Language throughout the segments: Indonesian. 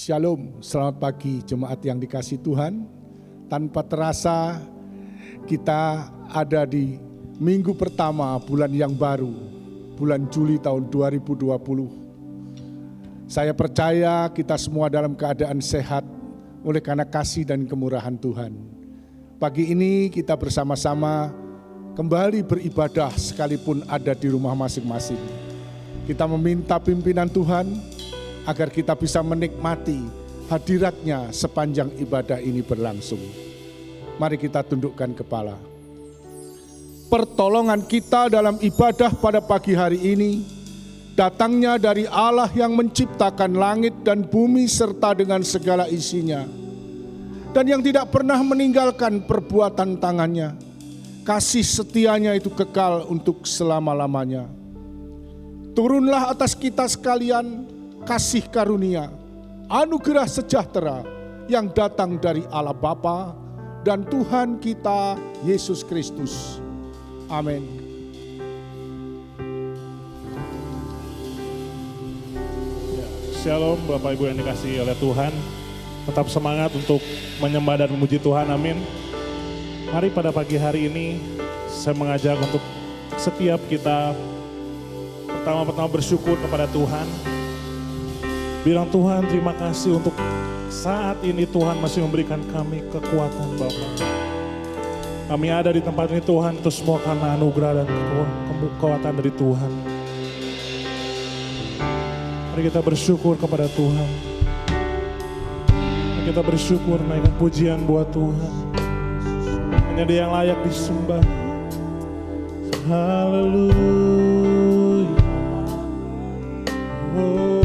Shalom, selamat pagi jemaat yang dikasihi Tuhan. Tanpa terasa kita ada di minggu pertama bulan yang baru, bulan Juli tahun 2020. Saya percaya kita semua dalam keadaan sehat oleh karena kasih dan kemurahan Tuhan. Pagi ini kita bersama-sama kembali beribadah sekalipun ada di rumah masing-masing. Kita meminta pimpinan Tuhan agar kita bisa menikmati hadiratnya sepanjang ibadah ini berlangsung. Mari kita tundukkan kepala. Pertolongan kita dalam ibadah pada pagi hari ini datangnya dari Allah yang menciptakan langit dan bumi serta dengan segala isinya, dan yang tidak pernah meninggalkan perbuatan tangannya. Kasih setianya itu kekal untuk selama-lamanya. Turunlah atas kita sekalian kasih karunia, anugerah sejahtera yang datang dari Allah Bapa dan Tuhan kita Yesus Kristus. Amin. Shalom Bapak Ibu yang dikasihi oleh Tuhan. Tetap semangat untuk menyembah dan memuji Tuhan, amin. Mari pada pagi hari ini saya mengajak untuk setiap kita pertama-tama bersyukur kepada Tuhan. Bilang, Tuhan terima kasih untuk saat ini Tuhan masih memberikan kami kekuatan Bapa. Kami ada di tempat ini Tuhan, itu semua karena anugerah dan kekuatan dari Tuhan. Mari kita bersyukur kepada Tuhan. Mari kita bersyukur, naikkan pujian buat Tuhan. Hanya Dia yang layak disembah. Haleluya. Oh.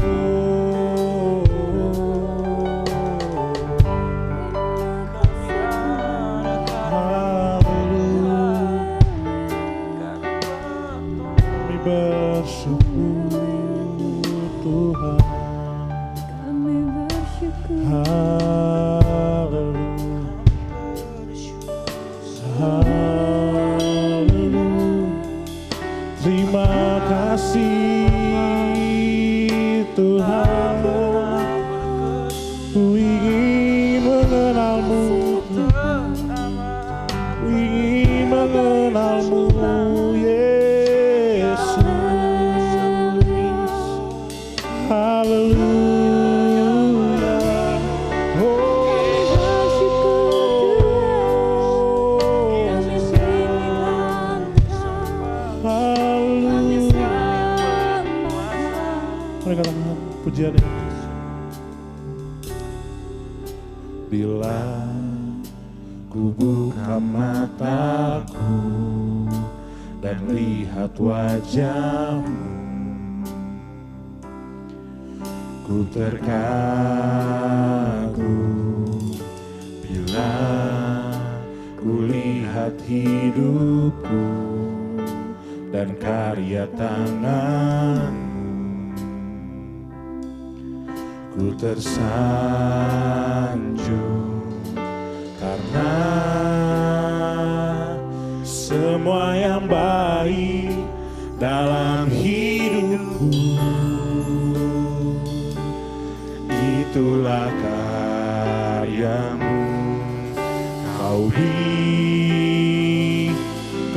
Bila ku buka mataku dan lihat wajah-Mu, ku terkagum. Bila ku lihat hidupku dan karya tangan-Mu, ku tersanjung karena semua yang baik dalam hidupku itulah karya-Mu. Kau beri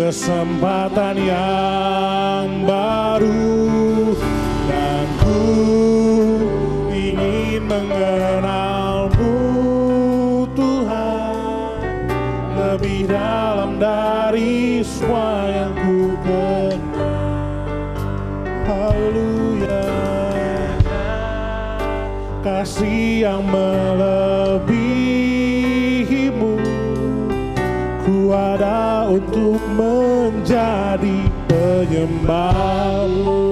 kesempatan yang baru dan ku ingin mengenal-Mu Tuhan lebih dalam dari semua yang ku kenal. Haleluya. Kasih yang melebihi-Mu, ku ada untuk menjadi penyembah-Mu.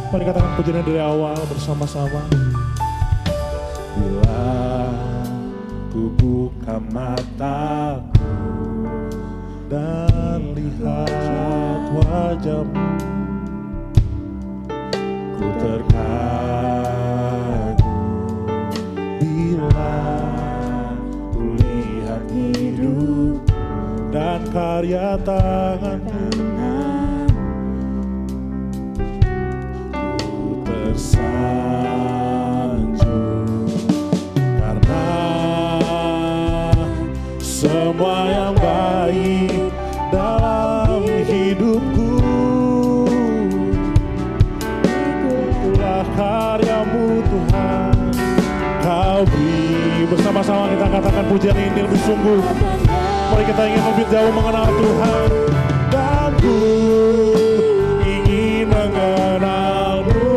Mari katakan pujian dari awal bersama-sama. Bila ku buka mataku dan lihat wajah-Mu, ku terkagum. Bila ku lihat hidup dan karya tanganmu. Ku tersanjung karena semua yang baik dalam hidupku itulah karyamu Tuhan. Kau beri, bersama-sama kita katakan pujian ini lebih sungguh. Mari kita ingin lebih jauh mengenal Tuhan. Dan ku ingin mengenal-Mu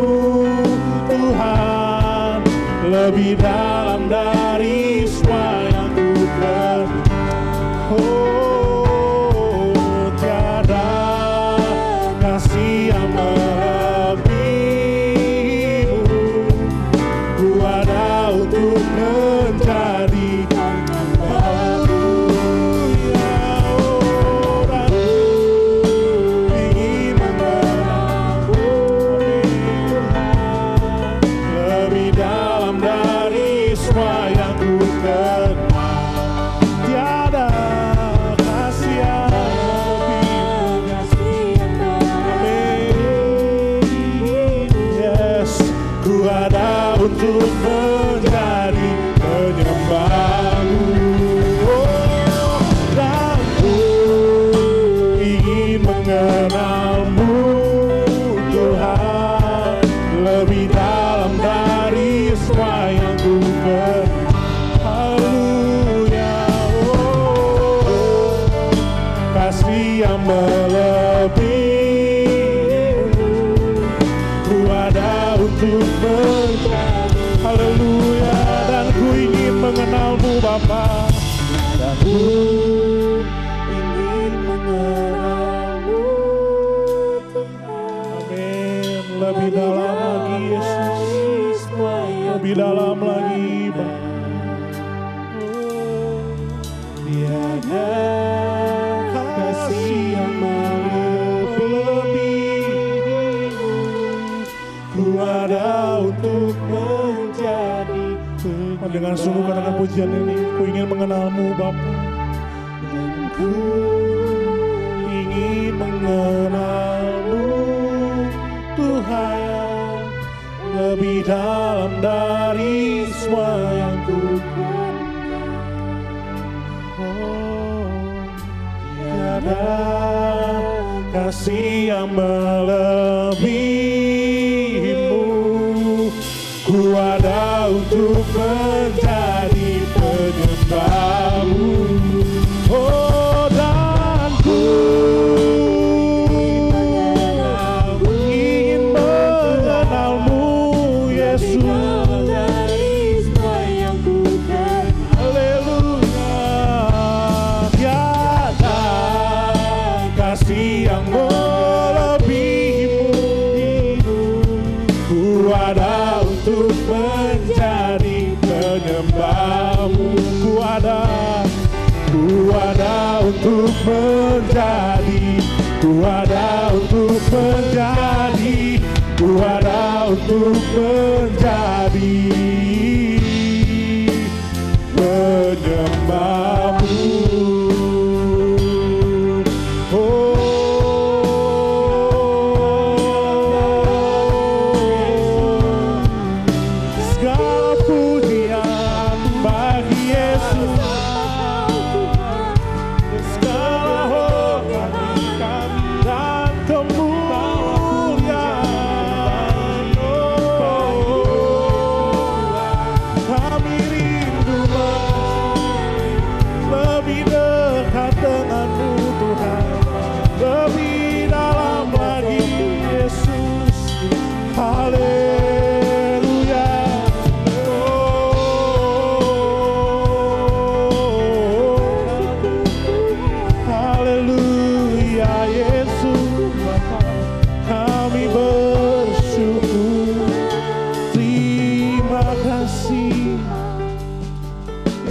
Tuhan lebih dalam dari semua yang ku kenal. Oh, tiada kasih yang melebihimu. Ku ada untuk menjadi haleluya. Oh, dan ingin mengenal-Mu lebih dalam dari semua yang ku kenal. Tiada kasih yang lebih. Amin. Yes, ku ada untuk menjadi penyembah-Mu. Oh, dan ku ingin mengenal-Mu Tuhan lebih dalam dari semua yang ku kenal. Haleluya. Oh, kasih yang melebihi ku ada untuk menjadi. Haleluya. Dan ku ingin mengenal-Mu Bapa. Dan ku ingin mengenal-Mu Tuhan. Amin. Lebih dalam lagi Yesus. Lebih dalam lagi Bapa. Tiada kasih yang melebihi. Ku ada untuk menjadi. Dengan sungguh katakan pujian ini. Ku ingin mengenal-Mu Bapa. Dan ku ingin mengenal-Mu Tuhan lebih dalam dari semua yang ku kenal. Tiada kasih yang melebihi-Mu. Ku ada untuk menjadi penyembah-Mu. Oh, dan ku ingin mengenal-Mu Yesus. Kasih yang melebihi-Mu. Ku ada untuk menjadi penyembah-Mu. Ku ada untuk menjadi. Ku ada untuk menjadi. Ku ada untuk menjadi penyembah-Mu.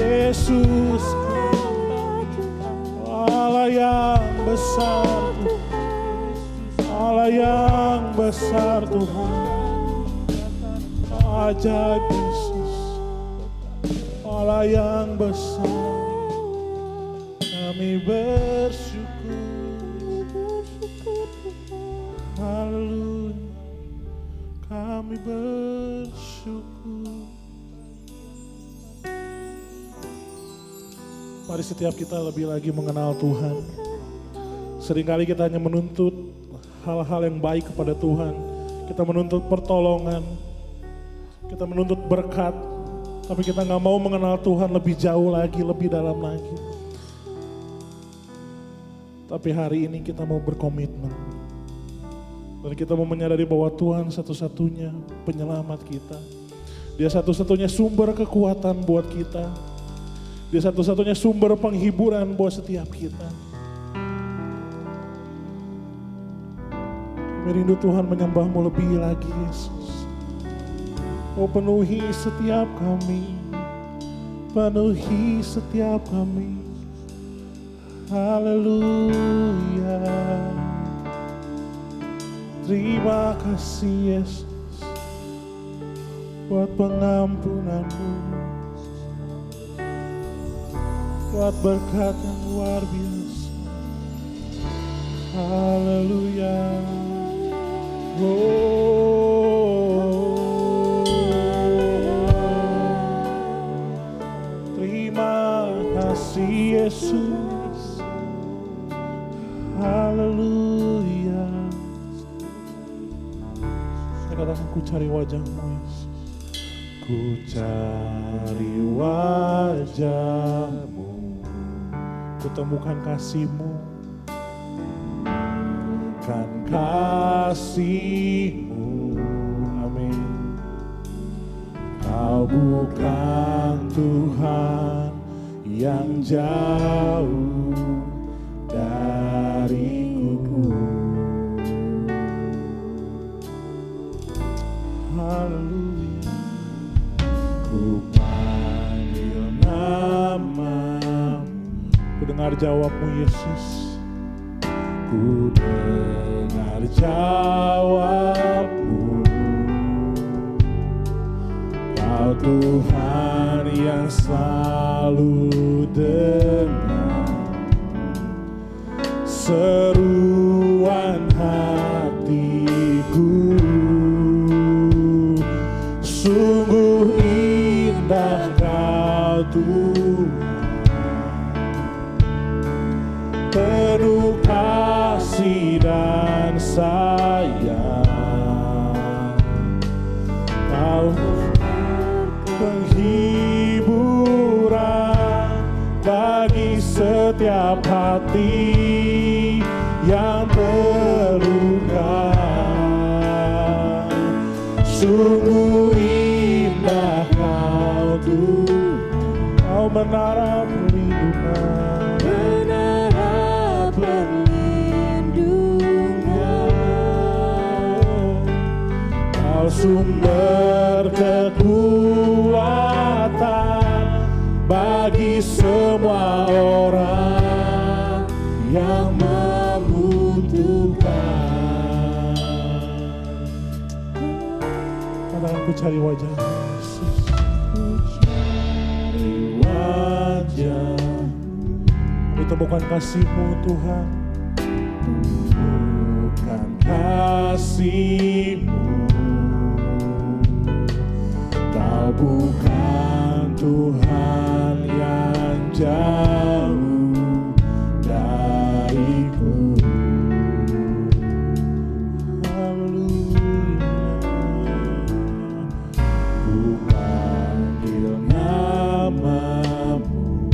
Yesus, Allah yang besar, Allah yang besar Tuhan, ajaib Yesus, Allah yang besar, Kami bersyukur. Haleluya. Kami bersyukur. Mari setiap kita lebih lagi mengenal Tuhan. Seringkali kita hanya menuntut hal-hal yang baik kepada Tuhan. Kita menuntut pertolongan. Kita menuntut berkat. Tapi kita gak mau mengenal Tuhan lebih jauh lagi, lebih dalam lagi. Tapi hari ini kita mau berkomitmen. Dan kita mau menyadari bahwa Tuhan satu-satunya penyelamat kita. Dia satu-satunya sumber kekuatan buat kita. Dia satu-satunya sumber penghiburan buat setiap kita. Kami rindu Tuhan menyembah-Mu lebih lagi, Yesus. Oh, penuhi setiap kami. Penuhi setiap kami. Haleluya. Terima kasih, Yesus, buat pengampunan-Mu, buat berkat yang luar biasa. Haleluya. Terima kasih, Yesus. Haleluya. Saya katakan, ku cari wajah-Mu, Yesus. Ku cari wajah-Mu, kutemukan kasih-Mu, kan kasih-Mu, amin. Kau bukan Tuhan yang jauh dariku. Haleluya. Ku panggil nama-Mu, ku dengar jawab-Mu, Yesus. Ku dengar jawab-Mu. Kau Tuhan yang selalu dengar seruan hatiku. Sungguh indah Kau Tuhan, penuh kasih dan sayang. Kau penghiburan bagi setiap hati yang terluka. Sungguh indah Kau Tuhan, Kau menara perlindungan. Kau sumber kekuatan bagi semua orang yang membutuhkan. Katakan, ku cari wajah Yesus. Ku cari wajah. Kami temukan kasih-Mu, Tuhan. Temukan kasih-Mu. Kau bukan Tuhan yang jauh dariku. Haleluya. Ku panggil nama-Mu,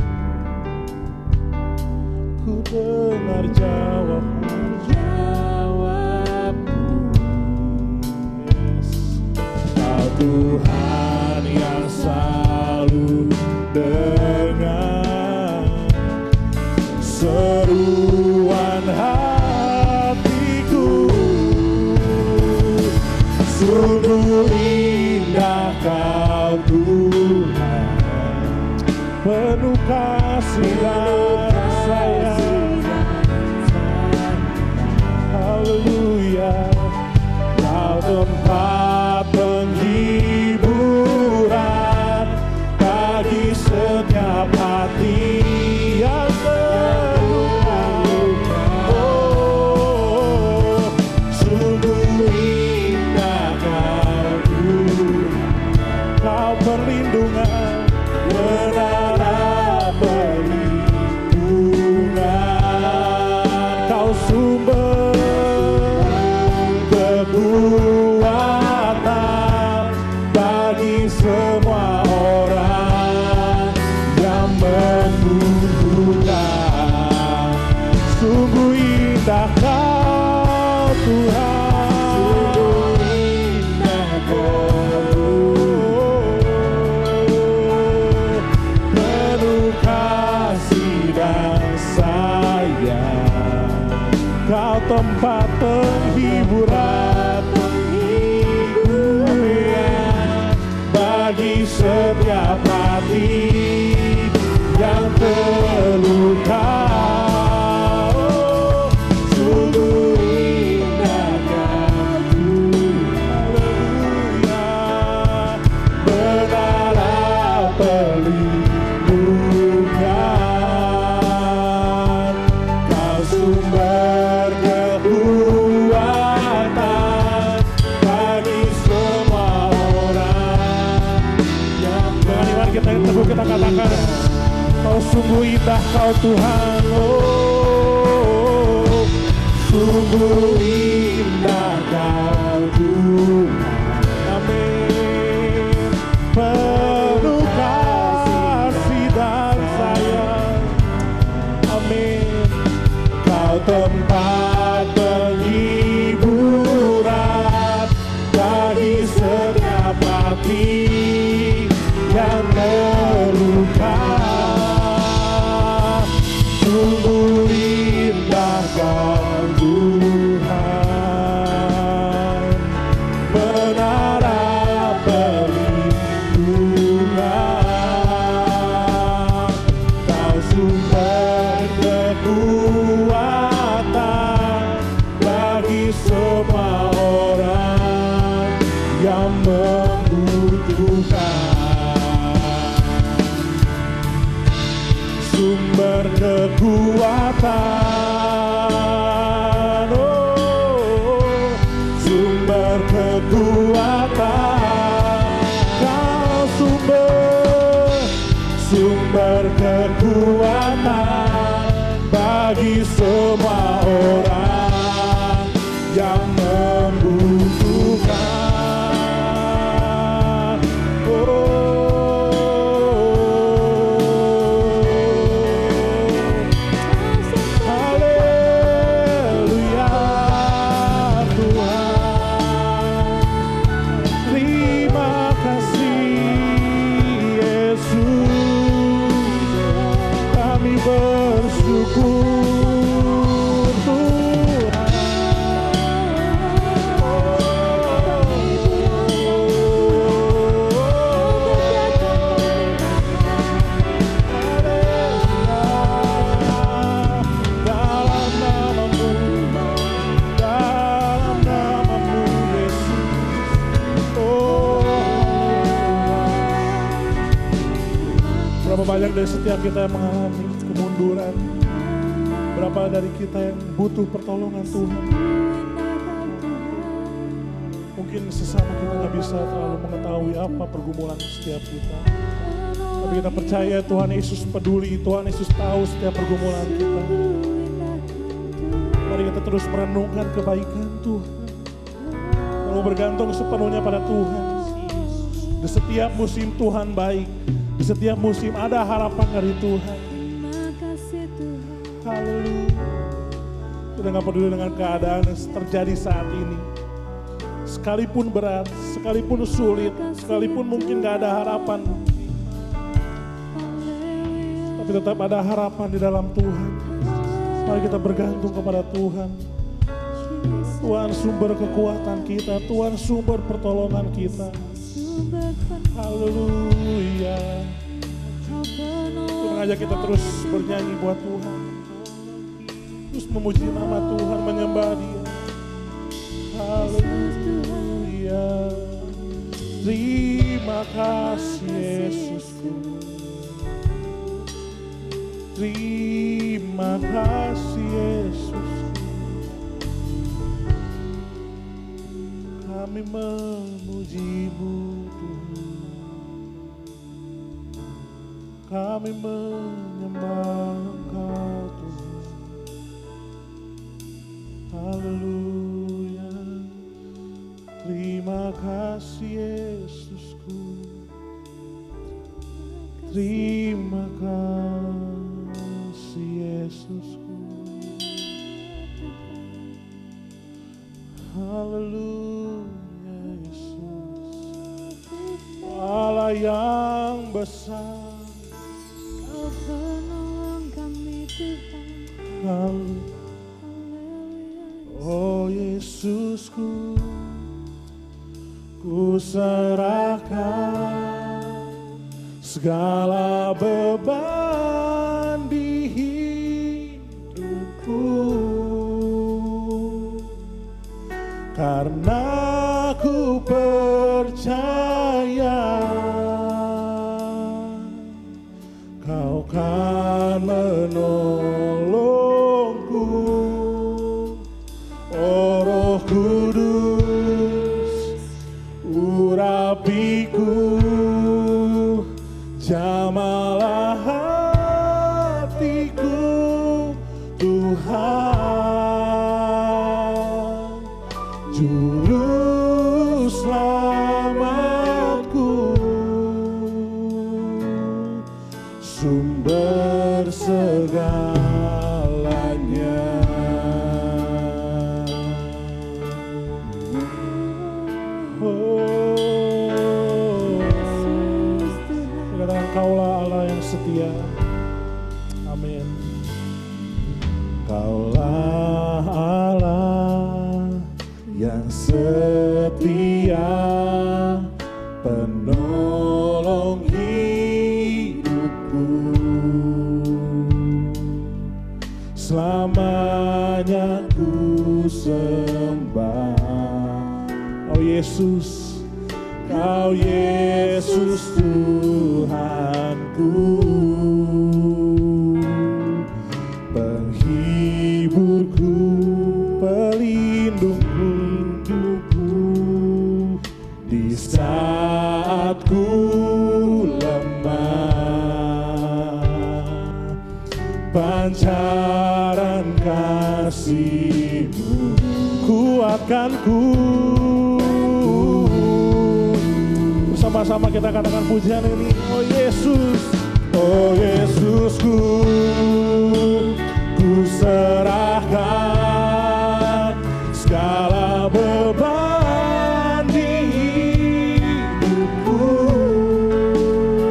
ku dengar jawab-Mu. Yes. Kau Tuhan yang selalu dengar seruan hatiku. Sungguh indah Kau Tuhan, penuh kasih dan sayang. Haleluya. Kau tempat penghiburan bagi setiap hati yang perlindungan, menara perlindungan. Kau sumber kekuatan bagi semua orang yang membutuhkan. Sungguh indah Kau Tuhan, sungguh indah Kau, penuh kasih dan sayang. Kau tempat penghiburan, bagi setiap hati yang terluka. Oh, sungguh indah Kau Tuhan, haleluya, menara perlindungan. Kau sumber kekuatan bagi semua orang yang beriman. Kita teguh, kita katakan, Kau sungguh indah Kau Tuhan. Oh, sungguh indah Kau Tuhan. Amin. Penuh kasih dan sayang. Amin. Kau tempat penghiburan bagi setiap hati yang terluka. Sungguh indah Kau Tuhan, menara perlindungan. Kau sumber kekuatan bagi semua orang yang membutuhkan. Sumber kekuatan, oh, sumber kekuatan. Kau sumber kekuatan bagi semua orang yang membutuhkan. Haleluya Tuhan, terima kasih Yesus, kami bersyukur Tuhan. Dalam namamu Yesus. Berapa banyak dari setiap kita yang mengalami kemunduran, berapa dari kita yang butuh pertolongan Tuhan. Mungkin sesama kita gak bisa terlalu mengetahui apa pergumulan setiap kita, tapi kita percaya Tuhan Yesus peduli, Tuhan Yesus tahu setiap pergumulan kita. Mari kita terus merenungkan kebaikan Tuhan, lalu bergantung sepenuhnya pada Tuhan. Di setiap musim Tuhan baik, di setiap musim ada harapan dari Tuhan. Haleluya. Kita gak peduli dengan keadaan yang terjadi saat ini. Sekalipun berat, sekalipun sulit, sekalipun mungkin gak ada harapan, tapi tetap ada harapan di dalam Tuhan. Mari kita bergantung kepada Tuhan. Tuhan sumber kekuatan kita, Tuhan sumber pertolongan kita. Haleluya. Tuhan ajak kita terus bernyanyi buat Tuhan, terus memuji nama Tuhan, menyembah Dia. Haleluya. Terima kasih Yesusku, terima kasih Yesus. Kami memuji-Mu Tuhan. kami menyembah Engkau Tuhan. Haleluya. Terima kasih Yesusku. Terima kasih Yesusku. Haleluya Yesus. Allah yang besar. Kau penolong kami Tuhan. Haleluya. Oh Yesusku, ku serahkan segala beban di hidupku, karena ku percaya Kau kan menolongku. Oh Roh Kudus, urapiku, jamalah hatiku Tuhan, Juru Selamatku, sumber segalanya. Kaulah Allah yang setia. Amin. Kaulah Allah yang setia, penolong hidupku. Selamanya ku sembah. Oh Yesus, Kau Yesus Tuhanku, penghiburku, pelindungku di saat ku lemah. Pancaran kasih-Mu kuatkanku. Sama-sama kita katakan pujian ini. Oh Yesus, oh Yesusku, ku serahkan segala beban di hidupku,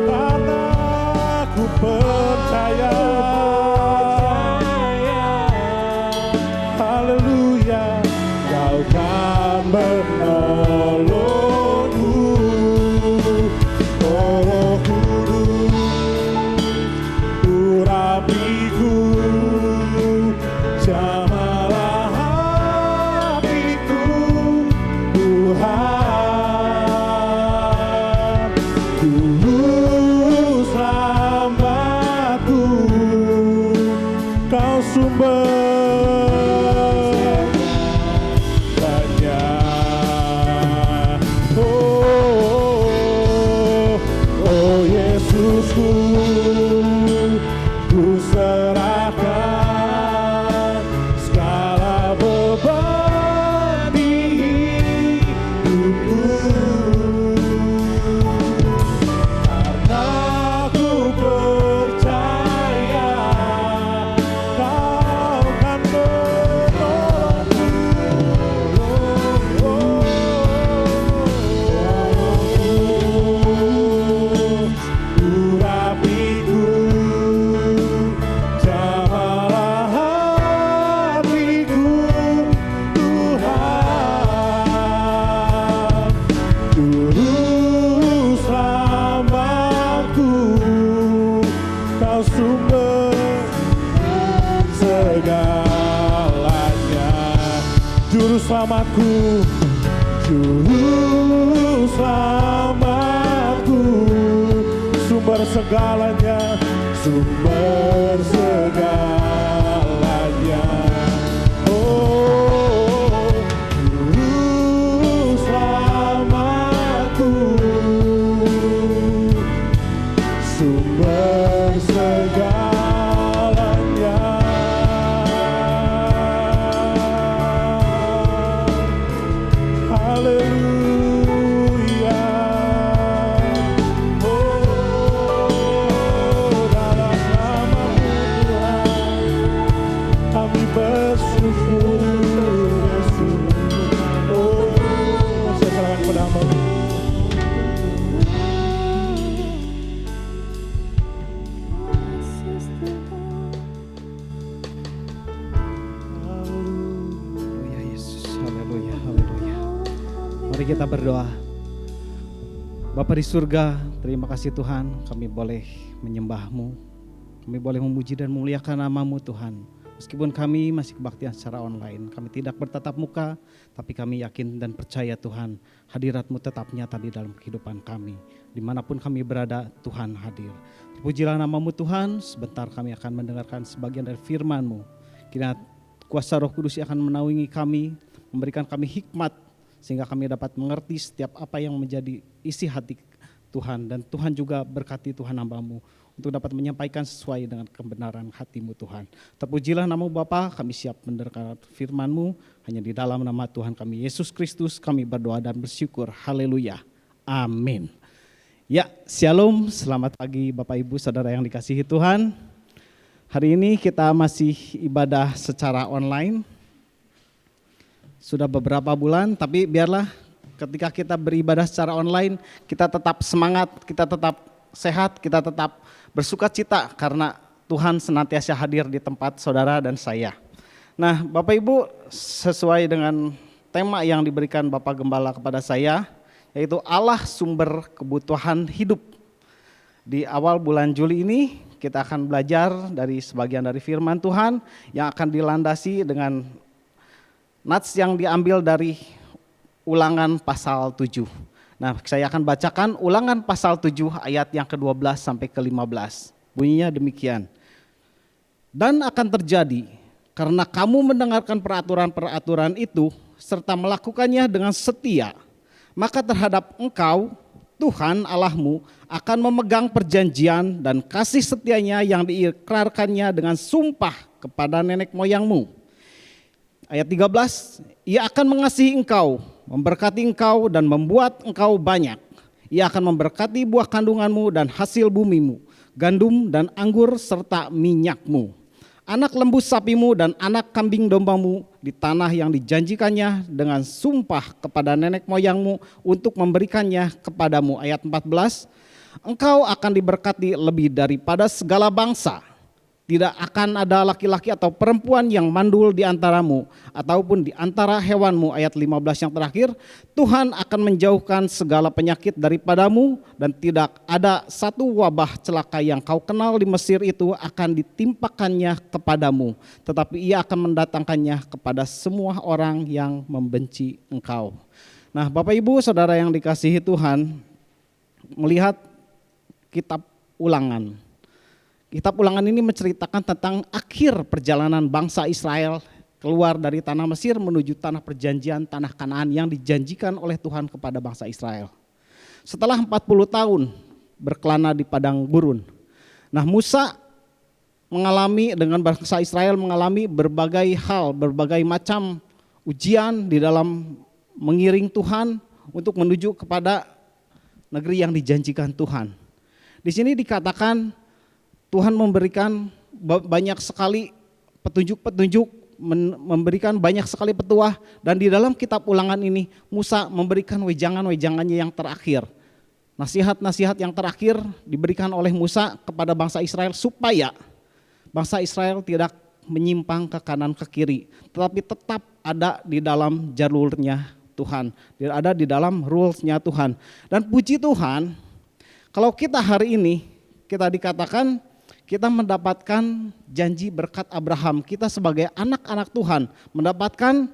karena ku percaya, haleluya, Kau kan menolong. Juru selamatku, Juru selamatku, sumber segalanya, sumber segalanya. Oh, Juru selamatku, sumber segalanya. Mari kita berdoa. Bapa di surga, terima kasih Tuhan, kami boleh menyembah-Mu. Kami boleh memuji dan memuliakan nama-Mu Tuhan. Meskipun kami masih kebaktian secara online, kami tidak bertatap muka, tapi kami yakin dan percaya Tuhan, hadirat-Mu tetap nyata di dalam kehidupan kami. Dimanapun kami berada, Tuhan hadir. Terpujilah nama-Mu Tuhan, sebentar kami akan mendengarkan sebagian dari firman-Mu. Kiranya kuasa Roh Kudus yang akan menaungi kami, memberikan kami hikmat, sehingga kami dapat mengerti setiap apa yang menjadi isi hati Tuhan. Dan Tuhan juga berkati Tuhan hamba-Mu untuk dapat menyampaikan sesuai dengan kebenaran hati-Mu Tuhan. Terpujilah nama Bapa, kami siap mendengarkan firman-Mu. Hanya di dalam nama Tuhan kami Yesus Kristus kami berdoa dan bersyukur. Haleluya. Amin. Ya, shalom, selamat pagi Bapak Ibu Saudara yang dikasihi Tuhan. Hari ini kita masih ibadah secara online. Sudah beberapa bulan, tapi biarlah ketika kita beribadah secara online, kita tetap semangat, kita tetap sehat, kita tetap bersuka cita karena Tuhan senantiasa hadir di tempat saudara dan saya. Nah, Bapak Ibu, sesuai dengan tema yang diberikan Bapak Gembala kepada saya, yaitu Allah sumber kebutuhan hidup. Di awal bulan Juli ini kita akan belajar dari sebagian dari firman Tuhan yang akan dilandasi dengan nats yang diambil dari Ulangan pasal 7. Nah, saya akan bacakan Ulangan pasal 7 ayat yang ke-12 sampai ke-15. Bunyinya demikian. Dan akan terjadi karena kamu mendengarkan peraturan-peraturan itu serta melakukannya dengan setia, maka terhadap engkau Tuhan Allahmu akan memegang perjanjian dan kasih setianya yang diikrarkannya dengan sumpah kepada nenek moyangmu. Ayat 13, Ia akan mengasihi engkau, memberkati engkau dan membuat engkau banyak. Ia akan memberkati buah kandunganmu dan hasil bumimu, gandum dan anggur serta minyakmu, anak lembu sapimu dan anak kambing dombamu di tanah yang dijanjikannya dengan sumpah kepada nenek moyangmu untuk memberikannya kepadamu. Ayat 14, engkau akan diberkati lebih daripada segala bangsa. Tidak akan ada laki-laki atau perempuan yang mandul di antaramu ataupun di antara hewanmu. Ayat 15 yang terakhir, Tuhan akan menjauhkan segala penyakit daripadamu dan tidak ada satu wabah celaka yang kau kenal di Mesir itu akan ditimpakannya kepadamu. Tetapi ia akan mendatangkannya kepada semua orang yang membenci engkau. Nah, Bapak Ibu Saudara yang dikasihi Tuhan, melihat kitab Ulangan. Kitab Ulangan ini menceritakan tentang akhir perjalanan bangsa Israel keluar dari tanah Mesir menuju tanah perjanjian, tanah Kanaan yang dijanjikan oleh Tuhan kepada bangsa Israel. Setelah 40 tahun berkelana di padang gurun. Nah, Musa mengalami dengan bangsa Israel mengalami berbagai hal, berbagai macam ujian di dalam mengiring Tuhan untuk menuju kepada negeri yang dijanjikan Tuhan. Di sini dikatakan Tuhan memberikan banyak sekali petunjuk-petunjuk, memberikan banyak sekali petuah, dan di dalam kitab Ulangan ini Musa memberikan wejangan-wejangannya yang terakhir. Nasihat-nasihat yang terakhir diberikan oleh Musa kepada bangsa Israel supaya bangsa Israel tidak menyimpang ke kanan ke kiri, tetapi tetap ada di dalam jalurnya Tuhan, ada di dalam rules-nya Tuhan. Dan puji Tuhan, kalau kita hari ini kita dikatakan kita mendapatkan janji berkat Abraham. Kita sebagai anak-anak Tuhan mendapatkan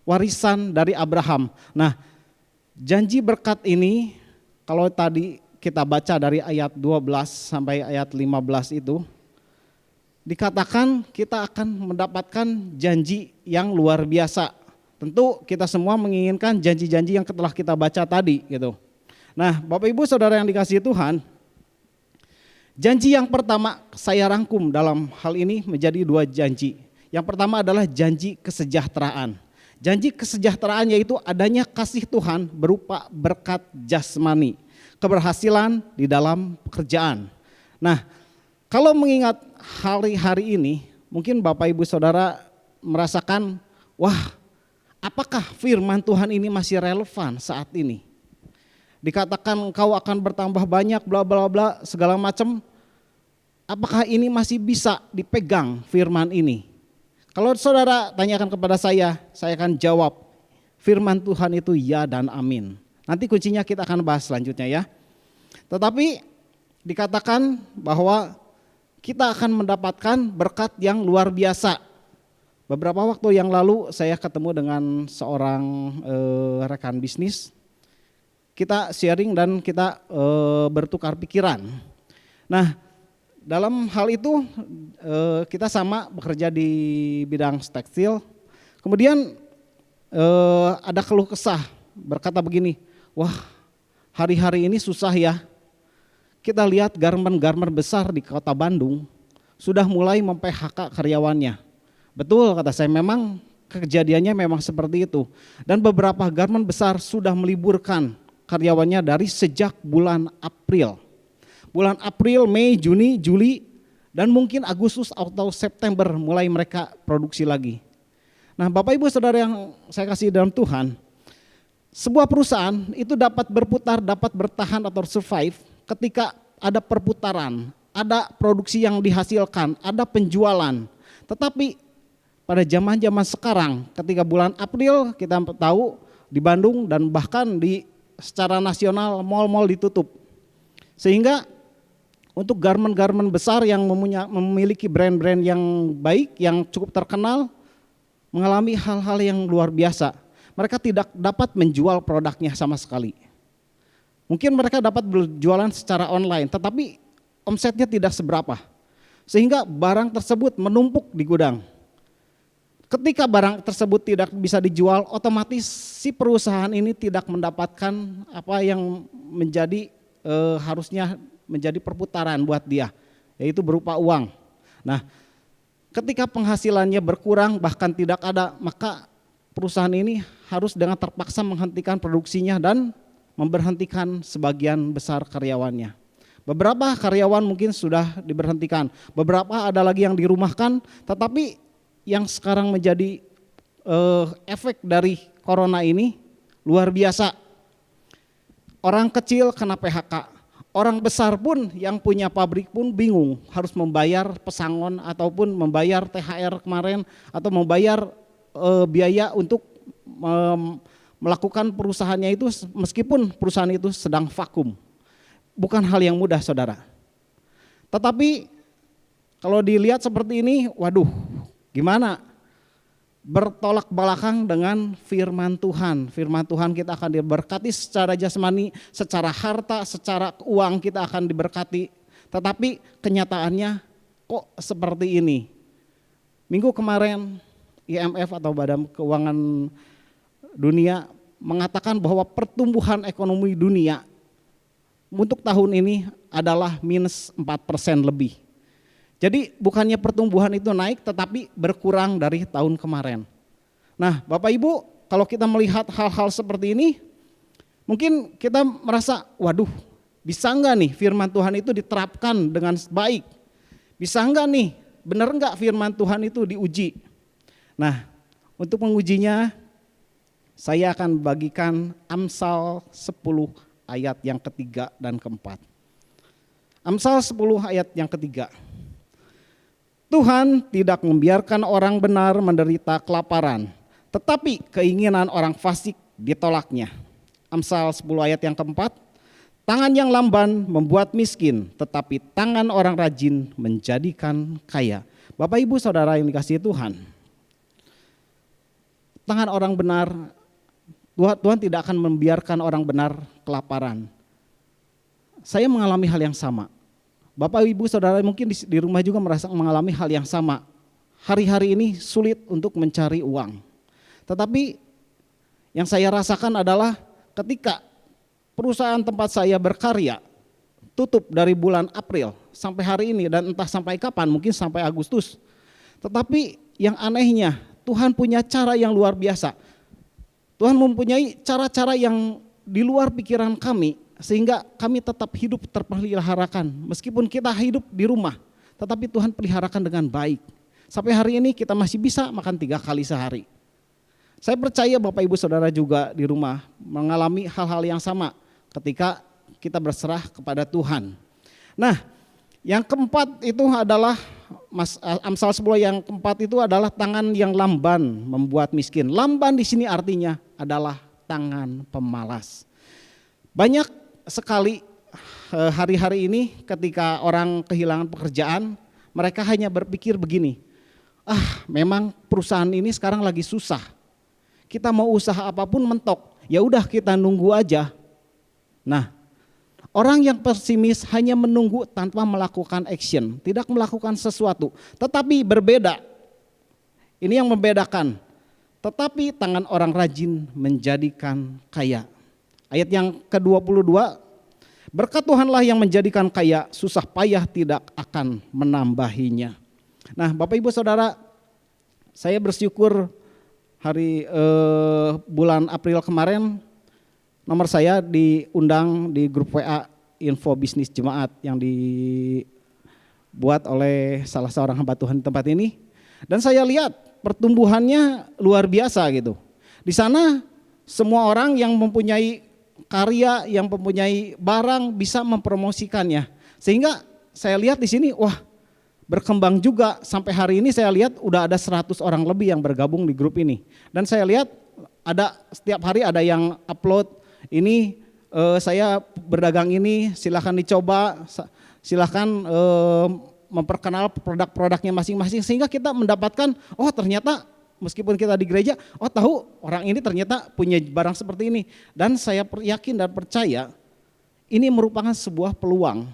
warisan dari Abraham. Nah, janji berkat ini kalau tadi kita baca dari ayat 12 sampai ayat 15 itu, dikatakan kita akan mendapatkan janji yang luar biasa. Tentu kita semua menginginkan janji-janji yang telah kita baca tadi gitu. Nah, Bapak Ibu Saudara yang dikasihi Tuhan, janji yang pertama saya rangkum dalam hal ini menjadi 2 janji. Yang pertama adalah janji kesejahteraan. Janji kesejahteraan yaitu adanya kasih Tuhan berupa berkat jasmani, keberhasilan di dalam pekerjaan. Nah, kalau mengingat hari-hari ini, mungkin Bapak Ibu Saudara merasakan, wah, apakah firman Tuhan ini masih relevan saat ini? Dikatakan engkau akan bertambah banyak, bla bla bla, segala macam. Apakah ini masih bisa dipegang firman ini? Kalau saudara tanyakan kepada saya akan jawab, firman Tuhan itu ya dan amin. Nanti kuncinya kita akan bahas selanjutnya ya. Tetapi dikatakan bahwa kita akan mendapatkan berkat yang luar biasa. Beberapa waktu yang lalu saya ketemu dengan seorang rekan bisnis. Kita sharing dan kita bertukar pikiran. Nah, dalam hal itu kita sama bekerja di bidang tekstil. Kemudian ada keluh kesah berkata begini, wah hari-hari ini susah ya. Kita lihat garmen-garmen besar di kota Bandung sudah mulai mem-PHK karyawannya. Betul kata saya, memang kejadiannya memang seperti itu. Dan beberapa garmen besar sudah meliburkan karyawannya dari sejak bulan April. Bulan April, Mei, Juni, Juli, dan mungkin Agustus atau September mulai mereka produksi lagi. Nah Bapak Ibu Saudara yang saya kasih dalam Tuhan, sebuah perusahaan itu dapat berputar, dapat bertahan atau survive ketika ada perputaran, ada produksi yang dihasilkan, ada penjualan. Tetapi pada zaman-zaman sekarang ketika bulan April kita tahu di Bandung dan bahkan di secara nasional mal-mal ditutup. Sehingga untuk garmen-garmen besar yang memiliki brand-brand yang baik, yang cukup terkenal, mengalami hal-hal yang luar biasa. Mereka tidak dapat menjual produknya sama sekali. Mungkin mereka dapat berjualan secara online, tetapi omsetnya tidak seberapa. Sehingga barang tersebut menumpuk di gudang. Ketika barang tersebut tidak bisa dijual, otomatis si perusahaan ini tidak mendapatkan apa yang menjadi harusnya menjadi perputaran buat dia, yaitu berupa uang. Nah, ketika penghasilannya berkurang bahkan tidak ada, maka perusahaan ini harus dengan terpaksa menghentikan produksinya dan memberhentikan sebagian besar karyawannya. Beberapa karyawan mungkin sudah diberhentikan, beberapa ada lagi yang dirumahkan, tetapi yang sekarang menjadi efek dari corona ini luar biasa. Orang kecil kena PHK. Orang besar pun yang punya pabrik pun bingung harus membayar pesangon ataupun membayar THR kemarin atau membayar biaya untuk melakukan perusahaannya itu meskipun perusahaan itu sedang vakum. Bukan hal yang mudah saudara. Tetapi kalau dilihat seperti ini, waduh gimana? Bertolak belakang dengan firman Tuhan. Firman Tuhan kita akan diberkati secara jasmani, secara harta, secara uang kita akan diberkati. Tetapi kenyataannya kok seperti ini. Minggu kemarin IMF atau Badan Keuangan Dunia mengatakan bahwa pertumbuhan ekonomi dunia untuk tahun ini adalah minus 4% lebih. Jadi bukannya pertumbuhan itu naik tetapi berkurang dari tahun kemarin. Nah Bapak Ibu, kalau kita melihat hal-hal seperti ini, mungkin kita merasa waduh bisa enggak nih firman Tuhan itu diterapkan dengan baik? Bisa enggak nih, benar enggak firman Tuhan itu diuji? Nah untuk mengujinya saya akan bagikan Amsal 10 ayat yang ketiga dan keempat. Amsal 10 ayat yang ketiga. Tuhan tidak membiarkan orang benar menderita kelaparan, tetapi keinginan orang fasik ditolaknya. Amsal 10 ayat yang keempat, tangan yang lamban membuat miskin, tetapi tangan orang rajin menjadikan kaya. Bapak Ibu Saudara yang dikasihi Tuhan, tangan orang benar, Tuhan tidak akan membiarkan orang benar kelaparan. Saya mengalami hal yang sama. Bapak Ibu Saudara mungkin di rumah juga merasa mengalami hal yang sama. Hari-hari ini sulit untuk mencari uang. Tetapi yang saya rasakan adalah ketika perusahaan tempat saya berkarya tutup dari bulan April sampai hari ini dan entah sampai kapan, mungkin sampai Agustus. Tetapi yang anehnya Tuhan punya cara yang luar biasa. Tuhan mempunyai cara-cara yang di luar pikiran kami, sehingga kami tetap hidup terpeliharakan. Meskipun kita hidup di rumah, tetapi Tuhan peliharakan dengan baik. Sampai hari ini kita masih bisa makan 3 kali sehari. Saya percaya Bapak Ibu Saudara juga di rumah mengalami hal-hal yang sama ketika kita berserah kepada Tuhan. Nah yang keempat itu adalah Amsal 10 yang keempat itu adalah tangan yang lamban membuat miskin. Lamban di sini artinya adalah tangan pemalas. Banyak sekali hari-hari ini ketika orang kehilangan pekerjaan, mereka hanya berpikir begini, memang perusahaan ini sekarang lagi susah. Kita mau usaha apapun mentok, ya udah kita nunggu aja. Nah, orang yang pesimis hanya menunggu tanpa melakukan action, tidak melakukan sesuatu. Tetapi berbeda, ini yang membedakan. Tetapi tangan orang rajin menjadikan kaya. Ayat yang ke-22, berkat Tuhanlah yang menjadikan kaya, susah payah tidak akan menambahinya. Nah, Bapak Ibu Saudara, saya bersyukur hari bulan April kemarin, nomor saya diundang di grup WA Info Bisnis Jemaat yang dibuat oleh salah seorang hamba Tuhan di tempat ini. Dan saya lihat pertumbuhannya luar biasa gitu. Di sana semua orang yang mempunyai karya, yang mempunyai barang bisa mempromosikannya. Sehingga saya lihat di sini, berkembang juga. Sampai hari ini saya lihat udah ada 100 orang lebih yang bergabung di grup ini. Dan saya lihat ada setiap hari ada yang upload, ini saya berdagang ini, silahkan dicoba, silahkan memperkenal produk-produknya masing-masing. Sehingga kita mendapatkan, ternyata meskipun kita di gereja, tahu orang ini ternyata punya barang seperti ini. Dan saya yakin dan percaya ini merupakan sebuah peluang.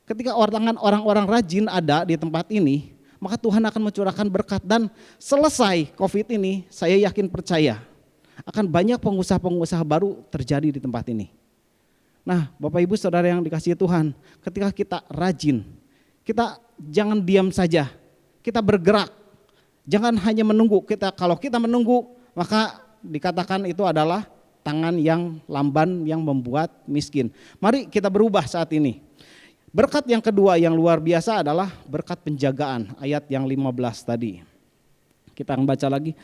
Ketika orang-orang rajin ada di tempat ini, maka Tuhan akan mencurahkan berkat. Dan selesai COVID ini, saya yakin percaya akan banyak pengusaha-pengusaha baru terjadi di tempat ini. Nah, Bapak Ibu Saudara yang dikasihi Tuhan, ketika kita rajin, kita jangan diam saja, kita bergerak. Jangan hanya menunggu. Kalau kita menunggu, maka dikatakan itu adalah tangan yang lamban yang membuat miskin. Mari kita berubah saat ini. Berkat yang kedua yang luar biasa adalah berkat penjagaan, ayat yang 15 tadi. Kita akan baca lagi.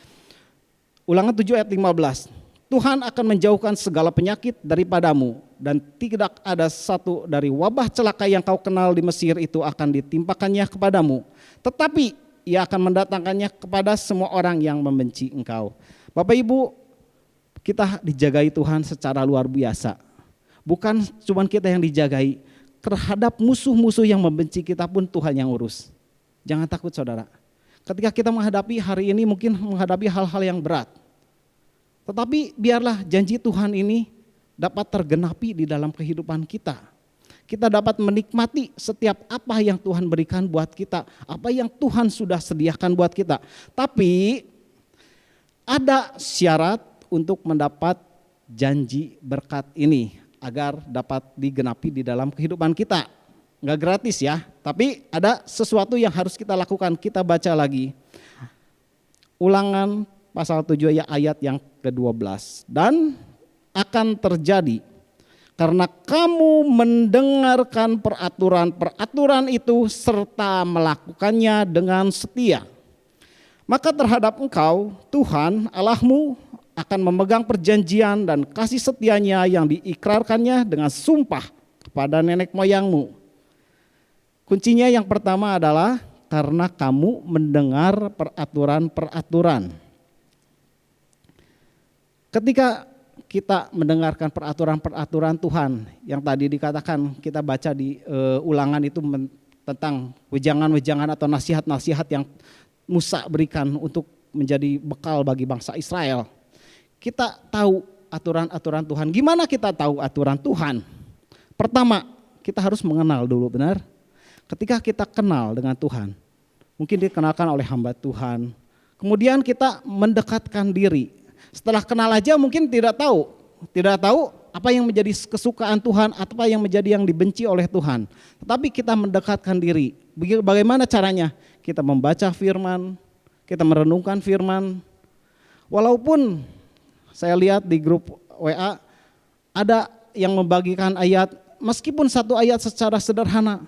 Ulangan 7 ayat 15. Tuhan akan menjauhkan segala penyakit daripadamu, dan tidak ada satu dari wabah celaka yang kau kenal di Mesir itu akan ditimpakannya kepadamu. Tetapi Ia akan mendatangkannya kepada semua orang yang membenci engkau. Bapak Ibu, kita dijagai Tuhan secara luar biasa. Bukan cuma kita yang dijagai, terhadap musuh-musuh yang membenci kita pun Tuhan yang urus. Jangan takut saudara. Ketika kita menghadapi hari ini mungkin menghadapi hal-hal yang berat. Tetapi biarlah janji Tuhan ini dapat tergenapi di dalam kehidupan kita. Kita dapat menikmati setiap apa yang Tuhan berikan buat kita, apa yang Tuhan sudah sediakan buat kita. Tapi ada syarat untuk mendapat janji berkat ini agar dapat digenapi di dalam kehidupan kita. Enggak gratis ya, tapi ada sesuatu yang harus kita lakukan. Kita baca lagi. Ulangan pasal 7 ayat yang ke-12. Dan akan terjadi karena kamu mendengarkan peraturan-peraturan itu serta melakukannya dengan setia. Maka terhadap engkau Tuhan Allahmu akan memegang perjanjian dan kasih setianya yang diikrarkannya dengan sumpah kepada nenek moyangmu. Kuncinya yang pertama adalah karena kamu mendengar peraturan-peraturan. Ketika kita mendengarkan peraturan-peraturan Tuhan yang tadi dikatakan kita baca di ulangan itu tentang wejangan-wejangan atau nasihat-nasihat yang Musa berikan untuk menjadi bekal bagi bangsa Israel. Kita tahu aturan-aturan Tuhan. Gimana kita tahu aturan Tuhan? Pertama, kita harus mengenal dulu, benar? Ketika kita kenal dengan Tuhan, mungkin dikenalkan oleh hamba Tuhan. Kemudian kita mendekatkan diri. Setelah kenal aja mungkin tidak tahu apa yang menjadi kesukaan Tuhan, apa yang menjadi yang dibenci oleh Tuhan. Tetapi kita mendekatkan diri. Bagaimana caranya? Kita membaca firman, kita merenungkan firman. Walaupun saya lihat di grup WA ada yang membagikan ayat, meskipun satu ayat secara sederhana,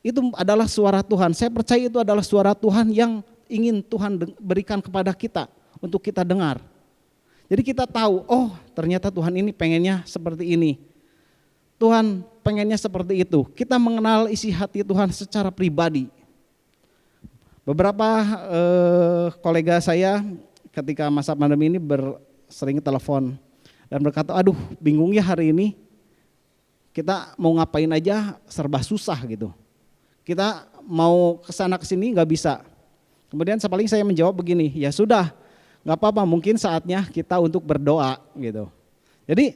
itu adalah suara Tuhan. Saya percaya itu adalah suara Tuhan yang ingin Tuhan berikan kepada kita untuk kita dengar. Jadi kita tahu, ternyata Tuhan ini pengennya seperti ini. Tuhan pengennya seperti itu. Kita mengenal isi hati Tuhan secara pribadi. Beberapa kolega saya ketika masa pandemi ini sering telepon dan berkata, aduh bingung ya hari ini, kita mau ngapain aja serba susah gitu. Kita mau kesana kesini nggak bisa. Kemudian paling saya menjawab begini, ya sudah, nggak apa-apa, mungkin saatnya kita untuk berdoa gitu. Jadi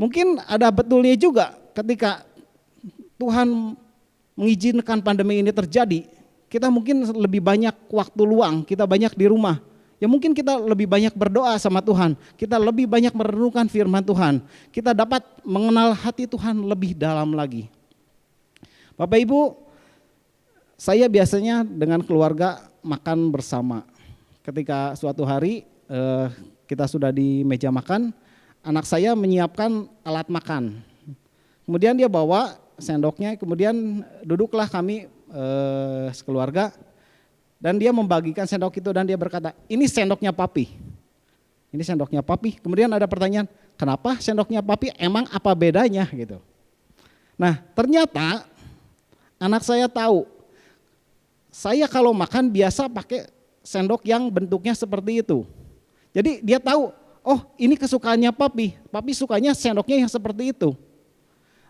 mungkin ada betulnya juga ketika Tuhan mengizinkan pandemi ini terjadi, kita mungkin lebih banyak waktu luang, kita banyak di rumah. Ya mungkin kita lebih banyak berdoa sama Tuhan, kita lebih banyak merenungkan firman Tuhan, kita dapat mengenal hati Tuhan lebih dalam lagi. Bapak Ibu, saya biasanya dengan keluarga makan bersama. Ketika suatu hari kita sudah di meja makan, anak saya menyiapkan alat makan. Kemudian dia bawa sendoknya, kemudian duduklah kami sekeluarga dan dia membagikan sendok itu dan dia berkata, ini sendoknya papi. Ini sendoknya papi. Kemudian ada pertanyaan, kenapa sendoknya papi, emang apa bedanya gitu. Nah ternyata anak saya tahu, saya kalau makan biasa pakai sendok yang bentuknya seperti itu. Jadi dia tahu, oh ini kesukaannya papi, papi sukanya sendoknya yang seperti itu.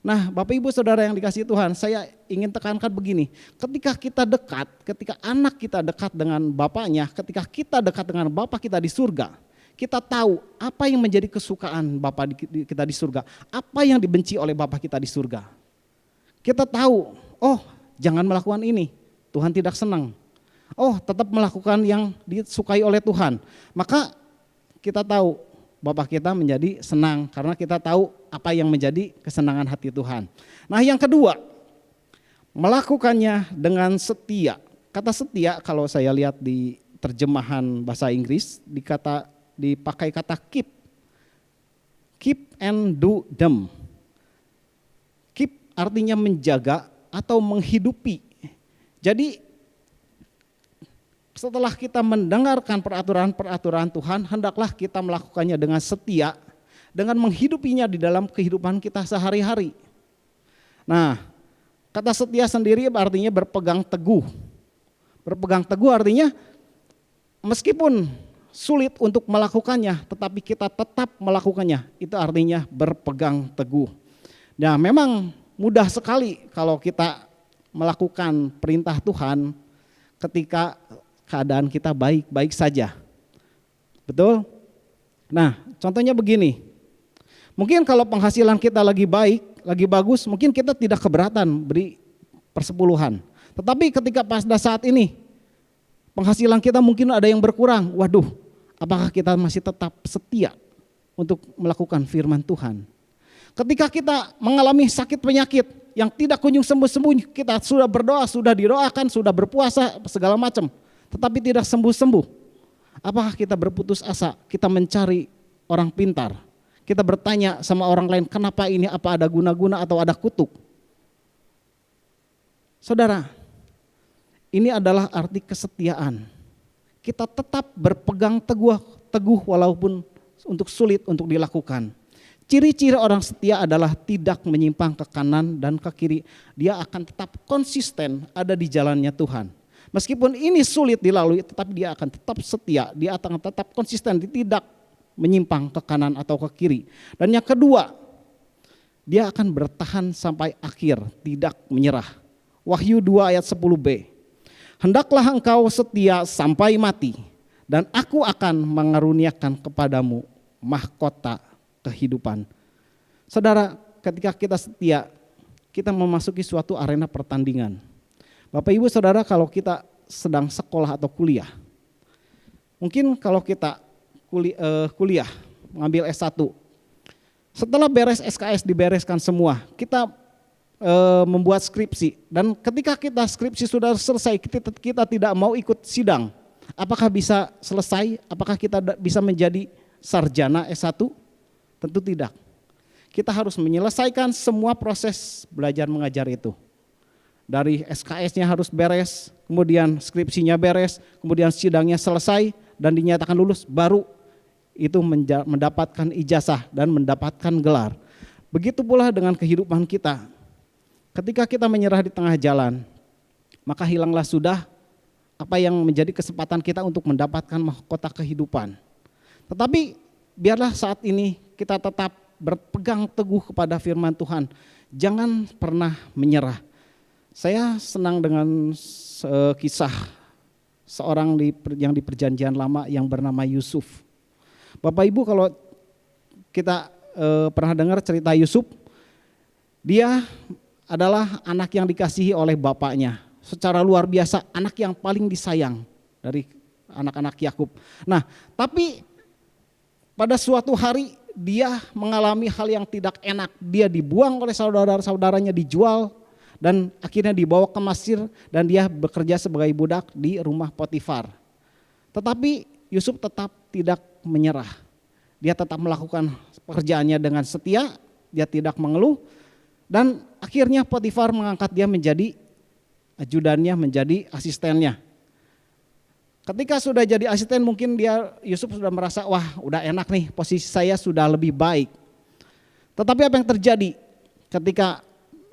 Nah Bapak Ibu Saudara yang dikasihi Tuhan, saya ingin tekankan begini, ketika kita dekat, ketika anak kita dekat dengan bapaknya, ketika kita dekat dengan Bapa kita di surga, kita tahu apa yang menjadi kesukaan Bapa kita di surga, apa yang dibenci oleh Bapa kita di surga. Kita tahu, oh jangan melakukan ini, Tuhan tidak senang. Oh tetap melakukan yang disukai oleh Tuhan, maka kita tahu Bapa kita menjadi senang karena kita tahu apa yang menjadi kesenangan hati Tuhan. Nah yang kedua, melakukannya dengan setia. Kata setia kalau saya lihat di terjemahan bahasa Inggris dipakai kata keep. Keep and do them. Keep artinya menjaga atau menghidupi. Jadi setelah kita mendengarkan peraturan-peraturan Tuhan, hendaklah kita melakukannya dengan setia, dengan menghidupinya di dalam kehidupan kita sehari-hari. Nah, kata setia sendiri artinya berpegang teguh. Berpegang teguh artinya meskipun sulit untuk melakukannya, tetapi kita tetap melakukannya. Itu artinya berpegang teguh. Nah, memang mudah sekali kalau kita melakukan perintah Tuhan ketika keadaan kita baik-baik saja. Betul? Nah, contohnya begini. Mungkin kalau penghasilan kita lagi baik, lagi bagus, mungkin kita tidak keberatan beri persepuluhan. Tetapi ketika pada saat ini, penghasilan kita mungkin ada yang berkurang. Waduh, apakah kita masih tetap setia untuk melakukan firman Tuhan? Ketika kita mengalami sakit penyakit yang tidak kunjung sembuh-sembuh, kita sudah berdoa, sudah didoakan, sudah berpuasa, segala macam, tetapi tidak sembuh-sembuh. Apakah kita berputus asa? Kita mencari orang pintar. Kita bertanya sama orang lain, kenapa ini, apa ada guna-guna atau ada kutuk? Saudara, ini adalah arti kesetiaan. Kita tetap berpegang teguh walaupun untuk sulit untuk dilakukan. Ciri-ciri orang setia adalah tidak menyimpang ke kanan dan ke kiri. Dia akan tetap konsisten ada di jalannya Tuhan. Meskipun ini sulit dilalui, tetapi dia akan tetap setia, dia akan tetap konsisten, dia tidak menyimpang ke kanan atau ke kiri. Dan yang kedua, dia akan bertahan sampai akhir, tidak menyerah. Wahyu 2 ayat 10b. Hendaklah engkau setia sampai mati, dan aku akan mengaruniakan kepadamu mahkota kehidupan. Saudara, ketika kita setia, kita memasuki suatu arena pertandingan. Bapak Ibu Saudara, kalau kita sedang sekolah atau kuliah, mungkin kalau kita kuliah mengambil S1, setelah beres SKS dibereskan semua, kita membuat skripsi, dan ketika kita skripsi sudah selesai, kita tidak mau ikut sidang. Apakah bisa selesai? Apakah kita bisa menjadi sarjana S1? Tentu tidak. Kita harus menyelesaikan semua proses belajar mengajar itu. Dari SKS-nya harus beres, kemudian skripsinya beres, kemudian sidangnya selesai dan dinyatakan lulus, baru itu mendapatkan ijazah dan mendapatkan gelar. Begitu pula dengan kehidupan kita. Ketika kita menyerah di tengah jalan, maka hilanglah sudah apa yang menjadi kesempatan kita untuk mendapatkan mahkota kehidupan. Tetapi biarlah saat ini kita tetap berpegang teguh kepada firman Tuhan. Jangan pernah menyerah. Saya senang dengan kisah seorang yang di perjanjian lama yang bernama Yusuf. Bapak Ibu, kalau kita pernah dengar cerita Yusuf, dia adalah anak yang dikasihi oleh bapaknya. Secara luar biasa, anak yang paling disayang dari anak-anak Yakub. Nah, tapi pada suatu hari dia mengalami hal yang tidak enak. Dia dibuang oleh saudara-saudaranya, dijual, dan akhirnya dibawa ke Mesir, dan dia bekerja sebagai budak di rumah Potifar. Tetapi Yusuf tetap tidak menyerah. Dia tetap melakukan pekerjaannya dengan setia, dia tidak mengeluh, dan akhirnya Potifar mengangkat dia menjadi ajudannya, menjadi asistennya. Ketika sudah jadi asisten, mungkin Yusuf sudah merasa, wah udah enak nih, posisi saya sudah lebih baik. Tetapi apa yang terjadi ketika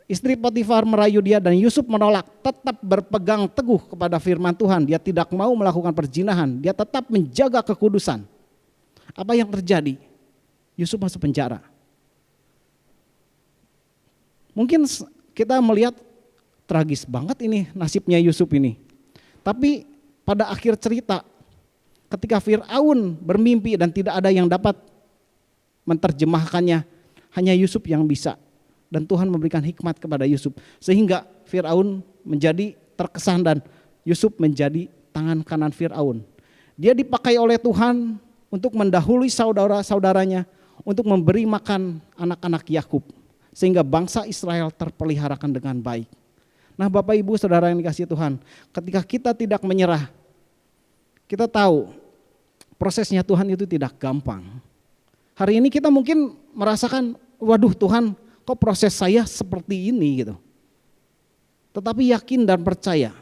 istri Potifar merayu dia dan Yusuf menolak, tetap berpegang teguh kepada firman Tuhan. Dia tidak mau melakukan perzinahan, dia tetap menjaga kekudusan. Apa yang terjadi? Yusuf masuk penjara. Mungkin kita melihat tragis banget ini nasibnya Yusuf ini. Tapi pada akhir cerita, ketika Fir'aun bermimpi dan tidak ada yang dapat menerjemahkannya, hanya Yusuf yang bisa. Dan Tuhan memberikan hikmat kepada Yusuf. Sehingga Fir'aun menjadi terkesan dan Yusuf menjadi tangan kanan Fir'aun. Dia dipakai oleh Tuhan untuk mendahului saudara-saudaranya, untuk memberi makan anak-anak Yakub. Sehingga bangsa Israel terpeliharakan dengan baik. Nah Bapak Ibu Saudara yang dikasihi Tuhan, ketika kita tidak menyerah, kita tahu prosesnya Tuhan itu tidak gampang. Hari ini kita mungkin merasakan, waduh Tuhan, kok proses saya seperti ini gitu. Tetapi yakin dan percaya,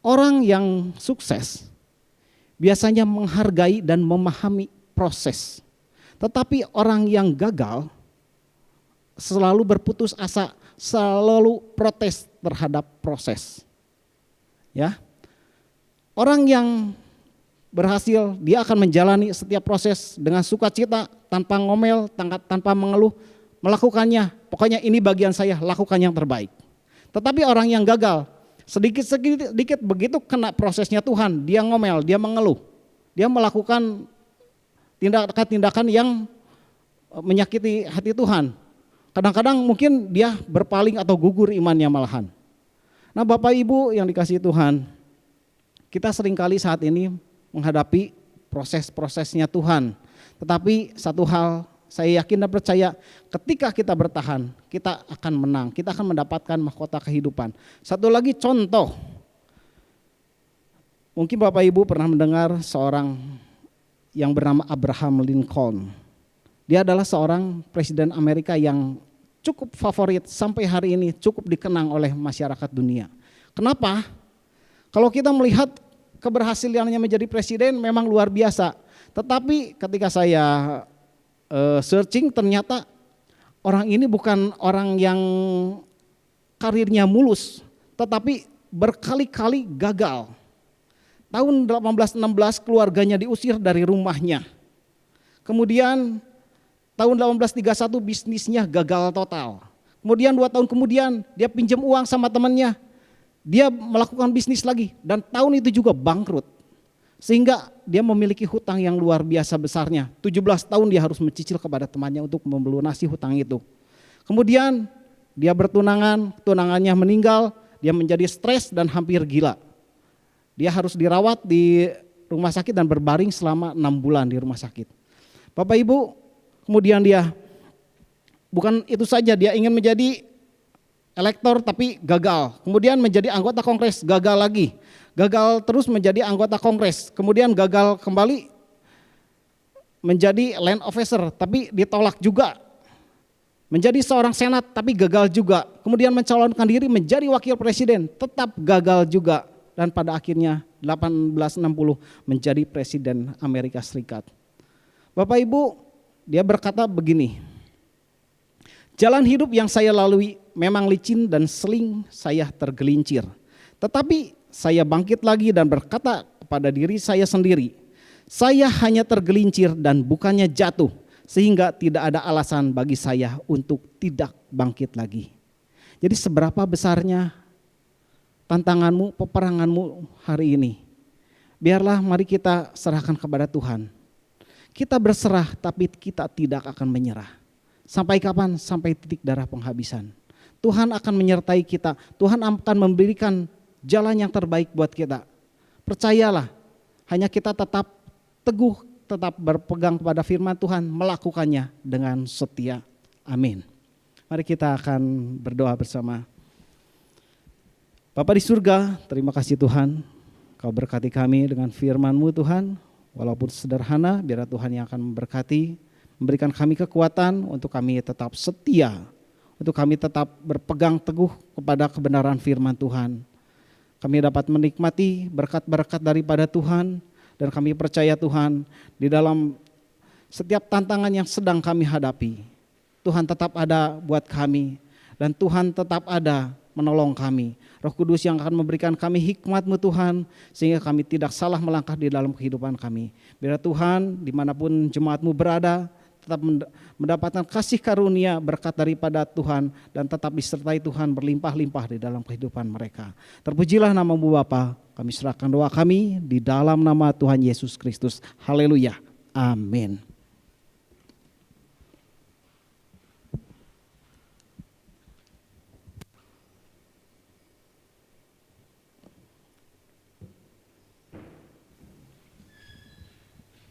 orang yang sukses biasanya menghargai dan memahami proses. Tetapi orang yang gagal selalu berputus asa, selalu protes terhadap proses. Ya. Orang yang berhasil, dia akan menjalani setiap proses dengan sukacita, tanpa ngomel, tanpa mengeluh, melakukannya. Pokoknya ini bagian saya, lakukan yang terbaik. Tetapi orang yang gagal, sedikit begitu kena prosesnya Tuhan, dia ngomel, dia mengeluh. Dia melakukan tindakan-tindakan yang menyakiti hati Tuhan. Kadang-kadang mungkin dia berpaling atau gugur imannya malahan. Nah Bapak Ibu yang dikasihi Tuhan, kita seringkali saat ini menghadapi proses-prosesnya Tuhan. Tetapi satu hal saya yakin dan percaya, ketika kita bertahan, kita akan menang, kita akan mendapatkan mahkota kehidupan. Satu lagi contoh, mungkin Bapak Ibu pernah mendengar seorang yang bernama Abraham Lincoln. Dia adalah seorang presiden Amerika yang cukup favorit sampai hari ini, cukup dikenang oleh masyarakat dunia. Kenapa? Kalau kita melihat keberhasilannya menjadi presiden memang luar biasa. Tetapi ketika saya searching, ternyata orang ini bukan orang yang karirnya mulus, tetapi berkali-kali gagal. Tahun 1816 keluarganya diusir dari rumahnya. Kemudian tahun 1831 bisnisnya gagal total. Kemudian 2 tahun kemudian dia pinjam uang sama temannya. Dia melakukan bisnis lagi dan tahun itu juga bangkrut. Sehingga dia memiliki hutang yang luar biasa besarnya. 17 tahun dia harus mencicil kepada temannya untuk melunasi hutang itu. Kemudian dia bertunangan, tunangannya meninggal, dia menjadi stres dan hampir gila. Dia harus dirawat di rumah sakit dan berbaring selama 6 bulan di rumah sakit. Bapak Ibu, kemudian dia bukan itu saja, dia ingin menjadi elektor tapi gagal. Kemudian menjadi anggota kongres, gagal lagi. Gagal terus menjadi anggota kongres. Kemudian gagal kembali menjadi land officer tapi ditolak juga. Menjadi seorang senat tapi gagal juga. Kemudian mencalonkan diri menjadi wakil presiden, tetap gagal juga. Dan pada akhirnya 1860 menjadi presiden Amerika Serikat. Bapak Ibu, dia berkata begini, jalan hidup yang saya lalui memang licin dan sering saya tergelincir. Tetapi saya bangkit lagi dan berkata kepada diri saya sendiri, saya hanya tergelincir dan bukannya jatuh, sehingga tidak ada alasan bagi saya untuk tidak bangkit lagi. Jadi seberapa besarnya tantanganmu, peperanganmu hari ini, biarlah mari kita serahkan kepada Tuhan. Kita berserah tapi kita tidak akan menyerah. Sampai kapan? Sampai titik darah penghabisan. Tuhan akan menyertai kita, Tuhan akan memberikan jalan yang terbaik buat kita. Percayalah, hanya kita tetap teguh, tetap berpegang kepada firman Tuhan, melakukannya dengan setia. Amin. Mari kita akan berdoa bersama. Bapa di surga, terima kasih Tuhan, Kau berkati kami dengan firman-Mu Tuhan, walaupun sederhana, biar Tuhan yang akan memberkati, memberikan kami kekuatan untuk kami tetap setia, untuk kami tetap berpegang teguh kepada kebenaran firman Tuhan. Kami dapat menikmati berkat-berkat daripada Tuhan, dan kami percaya Tuhan, di dalam setiap tantangan yang sedang kami hadapi, Tuhan tetap ada buat kami, dan Tuhan tetap ada menolong kami. Roh Kudus yang akan memberikan kami hikmat-Mu Tuhan, sehingga kami tidak salah melangkah di dalam kehidupan kami. Biar Tuhan, dimanapun jemaat-Mu berada, tetap mendapatkan kasih karunia berkat daripada Tuhan, dan tetap disertai Tuhan berlimpah-limpah di dalam kehidupan mereka. Terpujilah nama-Mu Bapa, kami serahkan doa kami di dalam nama Tuhan Yesus Kristus. Haleluya. Amin.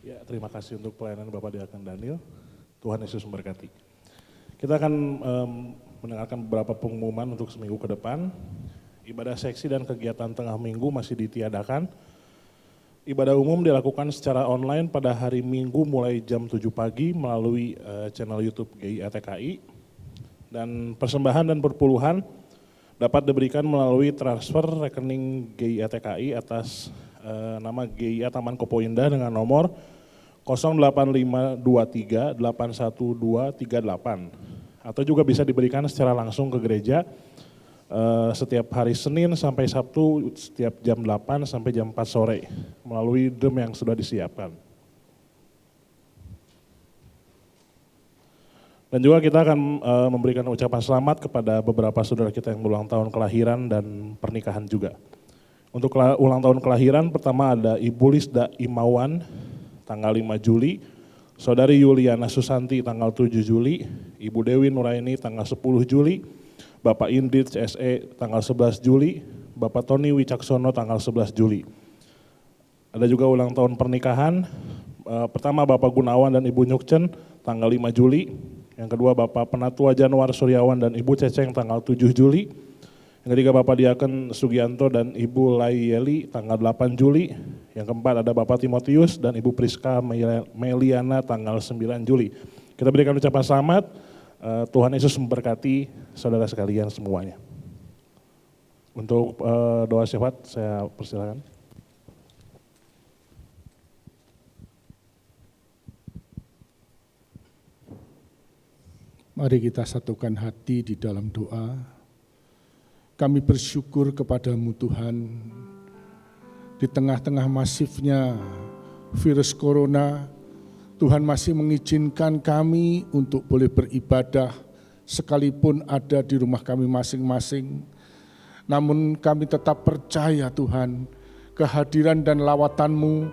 Ya, terima kasih untuk pelayanan Bapak Diakon Daniel. Tuhan Yesus memberkati. Kita akan mendengarkan beberapa pengumuman untuk seminggu ke depan. Ibadah seksi dan kegiatan tengah minggu masih ditiadakan. Ibadah umum dilakukan secara online pada hari Minggu mulai jam 7 pagi melalui channel YouTube GIATKI. Dan persembahan dan perpuluhan dapat diberikan melalui transfer rekening GIATKI atas nama GIA Taman Kopo Indah dengan nomor 08523 81238, atau juga bisa diberikan secara langsung ke gereja setiap hari Senin sampai Sabtu setiap jam 8 sampai jam 4 sore melalui drum yang sudah disiapkan. Dan juga kita akan memberikan ucapan selamat kepada beberapa saudara kita yang berulang tahun kelahiran dan pernikahan juga. Untuk ulang tahun kelahiran pertama ada Ibu Lisda Imawan tanggal 5 Juli, Saudari Yuliana Susanti tanggal 7 Juli, Ibu Dewi Nuraini tanggal 10 Juli, Bapak Indrit CSE tanggal 11 Juli, Bapak Tony Wicaksono tanggal 11 Juli. Ada juga ulang tahun pernikahan, pertama Bapak Gunawan dan Ibu Nyukcen tanggal 5 Juli, yang kedua Bapak Penatua Januar Suryawan dan Ibu Ceceng tanggal 7 Juli, yang ketiga Bapak Diakon Sugianto dan Ibu Layeli tanggal 8 Juli, yang keempat ada Bapak Timotius dan Ibu Priska Meliana tanggal 9 Juli. Kita berikan ucapan selamat, Tuhan Yesus memberkati saudara sekalian semuanya. Untuk doa syafaat saya persilakan. Mari kita satukan hati di dalam doa. Kami bersyukur kepadamu Tuhan, di tengah-tengah masifnya virus corona, Tuhan masih mengizinkan kami untuk boleh beribadah sekalipun ada di rumah kami masing-masing. Namun kami tetap percaya Tuhan, kehadiran dan lawatan-Mu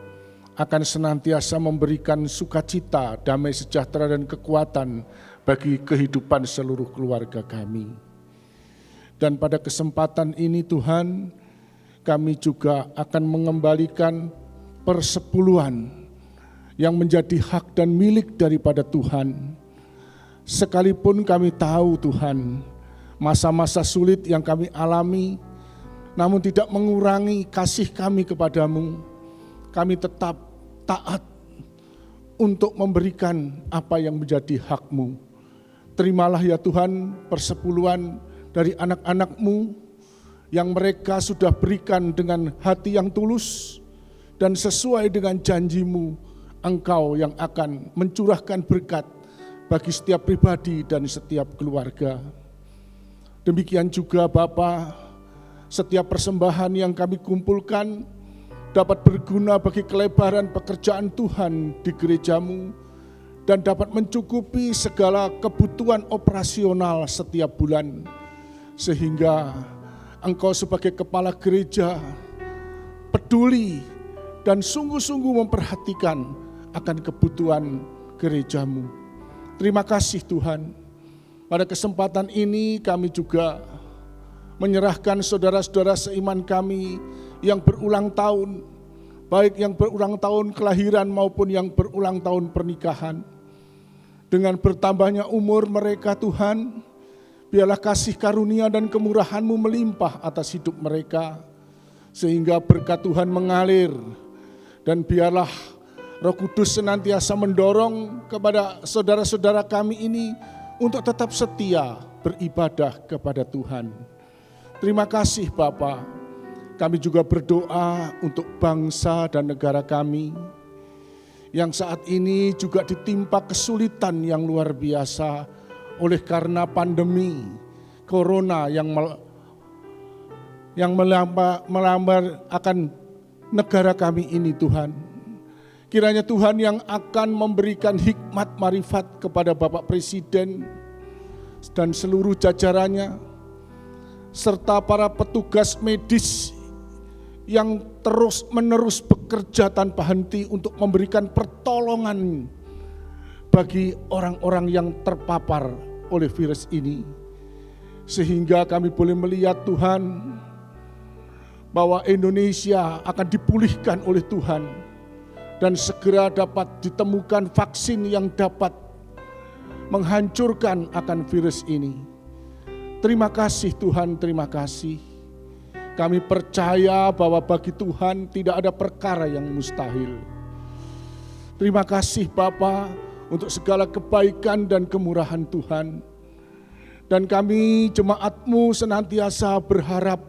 akan senantiasa memberikan sukacita, damai sejahtera dan kekuatan bagi kehidupan seluruh keluarga kami. Dan pada kesempatan ini Tuhan, kami juga akan mengembalikan persepuluhan yang menjadi hak dan milik daripada Tuhan. Sekalipun kami tahu Tuhan, masa-masa sulit yang kami alami, namun tidak mengurangi kasih kami kepadamu. Kami tetap taat untuk memberikan apa yang menjadi hak-Mu. Terimalah ya Tuhan persepuluhan dari anak-anak-Mu yang mereka sudah berikan dengan hati yang tulus dan sesuai dengan janji-Mu, Engkau yang akan mencurahkan berkat bagi setiap pribadi dan setiap keluarga. Demikian juga Bapa, setiap persembahan yang kami kumpulkan dapat berguna bagi kelebaran pekerjaan Tuhan di gerejamu dan dapat mencukupi segala kebutuhan operasional setiap bulan, sehingga Engkau sebagai kepala gereja peduli dan sungguh-sungguh memperhatikan akan kebutuhan gerejamu. Terima kasih Tuhan. Pada kesempatan ini kami juga menyerahkan saudara-saudara seiman kami yang berulang tahun, baik yang berulang tahun kelahiran maupun yang berulang tahun pernikahan. Dengan bertambahnya umur mereka Tuhan, biarlah kasih karunia dan kemurahan-Mu melimpah atas hidup mereka, sehingga berkat Tuhan mengalir. Dan biarlah Roh Kudus senantiasa mendorong kepada saudara-saudara kami ini untuk tetap setia beribadah kepada Tuhan. Terima kasih Bapa. Kami juga berdoa untuk bangsa dan negara kami yang saat ini juga ditimpa kesulitan yang luar biasa oleh karena pandemi corona yang melambar akan negara kami ini Tuhan. Kiranya Tuhan yang akan memberikan hikmat marifat kepada Bapak Presiden dan seluruh jajarannya, serta para petugas medis yang terus menerus bekerja tanpa henti untuk memberikan pertolongan bagi orang-orang yang terpapar oleh virus ini. Sehingga kami boleh melihat Tuhan bahwa Indonesia akan dipulihkan oleh Tuhan dan segera dapat ditemukan vaksin yang dapat menghancurkan akan virus ini. Terima kasih Tuhan, terima kasih. Kami percaya bahwa bagi Tuhan tidak ada perkara yang mustahil. Terima kasih Bapa untuk segala kebaikan dan kemurahan Tuhan. Dan kami jemaat-Mu senantiasa berharap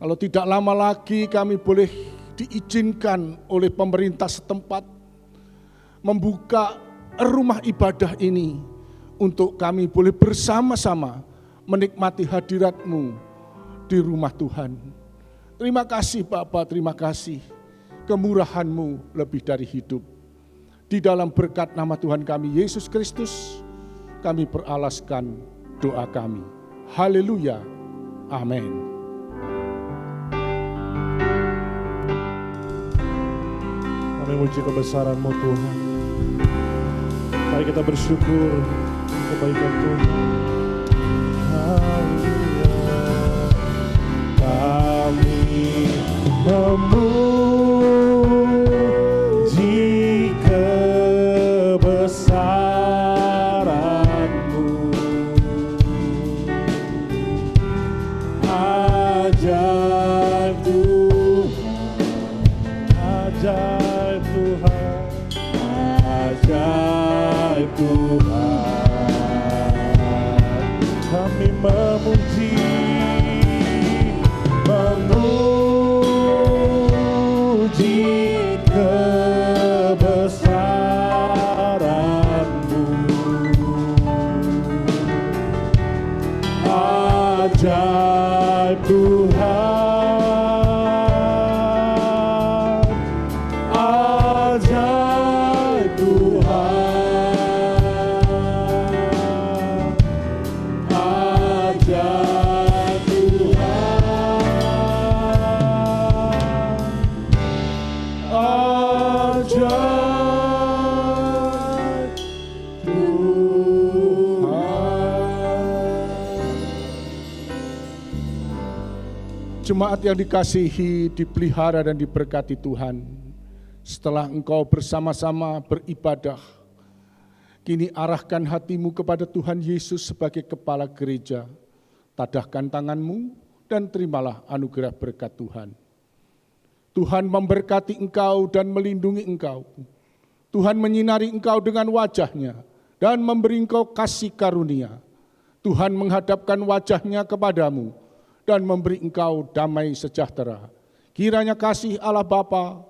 kalau tidak lama lagi kami boleh diizinkan oleh pemerintah setempat membuka rumah ibadah ini untuk kami boleh bersama-sama menikmati hadirat-Mu di rumah Tuhan. Terima kasih Bapa, terima kasih. Kemurahan-Mu lebih dari hidup. Di dalam berkat nama Tuhan kami Yesus Kristus, kami peralaskan doa kami. Haleluya. Amin. Kami memuji kebesaran-Mu Tuhan. Mari kita bersyukur kebaikan Tuhan. Kami memuji kebesaran-Mu. Ajaib Tuhan, ajaib Tuhan, ajaib Tuhan. Kami memuji kebesaran-Mu. Ajaib Tuhan, ajaib Tuhan, ajaib Tuhan, ajaib Tuhan. Jemaat yang dikasihi, dipelihara dan diberkati Tuhan, setelah engkau bersama-sama beribadah, kini arahkan hatimu kepada Tuhan Yesus sebagai kepala gereja. Tadahkan tanganmu dan terimalah anugerah berkat Tuhan. Tuhan memberkati engkau dan melindungi engkau. Tuhan menyinari engkau dengan wajah-Nya dan memberi engkau kasih karunia. Tuhan menghadapkan wajah-Nya kepadamu dan memberi engkau damai sejahtera. Kiranya kasih Allah Bapa,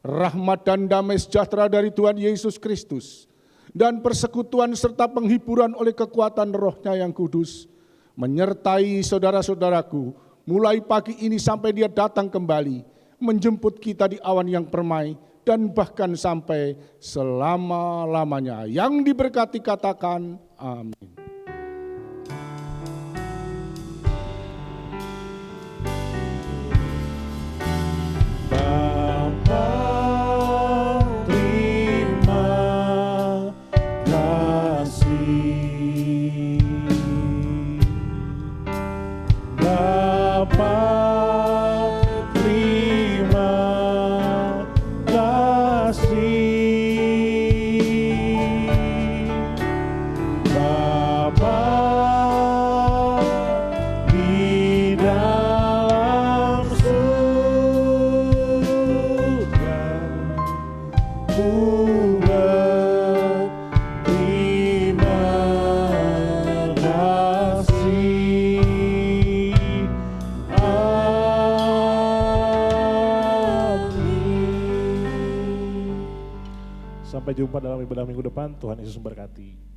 rahmat dan damai sejahtera dari Tuhan Yesus Kristus, dan persekutuan serta penghiburan oleh kekuatan Roh-Nya yang kudus, menyertai saudara-saudaraku mulai pagi ini sampai dia datang kembali, menjemput kita di awan yang permai, dan bahkan sampai selama-lamanya. Yang diberkati katakan amin. Bapa, terima kasih. Bapa, terima kasih. Bapa di dalam surga, ku berterima kasih. Amin. Sampai jumpa dalam ibadah minggu depan. Tuhan Yesus memberkati.